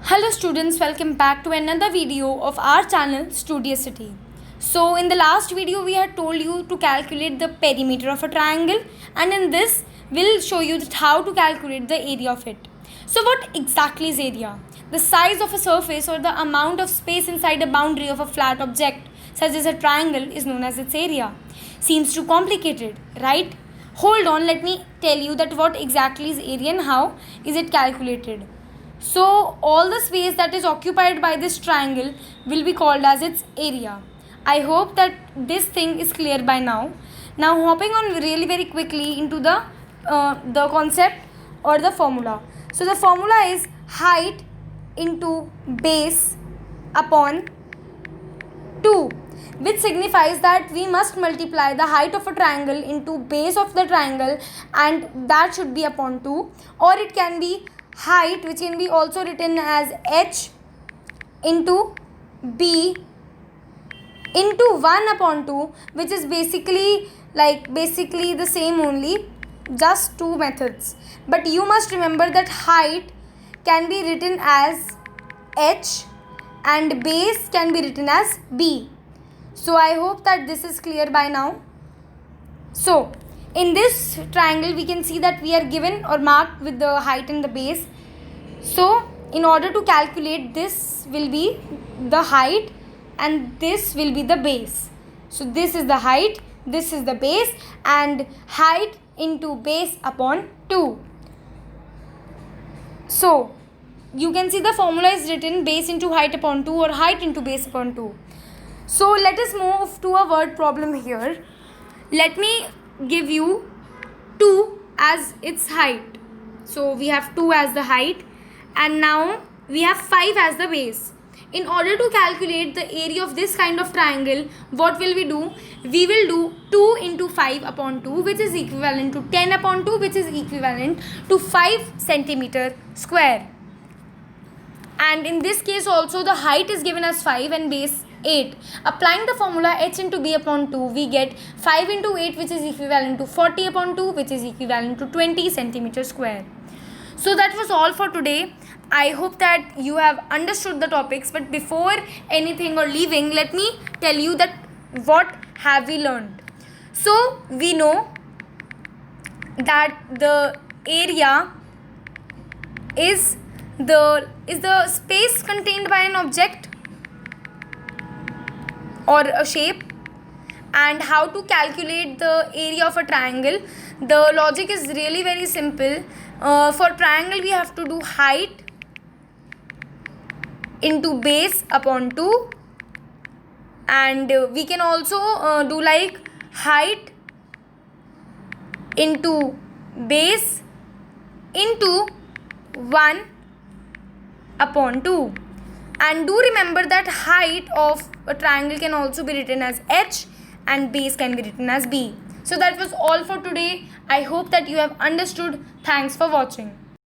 Hello students, welcome back to another video of our channel Studiosity. So in the last video we had told you to calculate the perimeter of a triangle, and in this we'll show you how to calculate the area of it. So what exactly is area? The size of a surface or the amount of space inside a boundary of a flat object such as a triangle is known as its area. Seems too complicated, right? Hold on, let me tell you that what exactly is area and how is it calculated. So all the space that is occupied by this triangle will be called as its area. I hope that this thing is clear by now. Now hopping on really very quickly into the concept or the formula. So the formula is height into base upon 2, which signifies that we must multiply the height of a triangle into base of the triangle, and that should be upon 2, or it can be height, which can be also written as h into b into 1 upon 2, which is basically the same, only just two methods. But you must remember that height can be written as h and base can be written as b. So I hope that this is clear by now. So in this triangle we can see that we are given or marked with the height and the base. So in order to calculate, this will be the height and this will be the base. So this is the height, this is the base, and height into base upon 2. So you can see the formula is written base into height upon 2 or height into base upon 2. So let us move to a word problem here. Let me give you 2 as its height. So we have 2 as the height, and now we have 5 as the base. In order to calculate the area of this kind of triangle, what will we do? We will do 2 into 5 upon 2, which is equivalent to 10 upon 2, which is equivalent to 5 centimeter square. And in this case also the height is given as 5 and base 8. Applying the formula h into b upon 2, we get 5 into 8, which is equivalent to 40 upon 2, which is equivalent to 20 centimeter square. So that was all for today. I hope that you have understood the topics, but before anything or leaving, let me tell you that what have we learned. So we know that the area is the space contained by an object or a shape, and how to calculate the area of a triangle. The logic is really very simple. For triangle we have to do height into base upon 2, and we can also do like height into base into 1 upon 2. And do remember that height of a triangle can also be written as h and base can be written as b. So that was all for today. I hope that you have understood. Thanks for watching.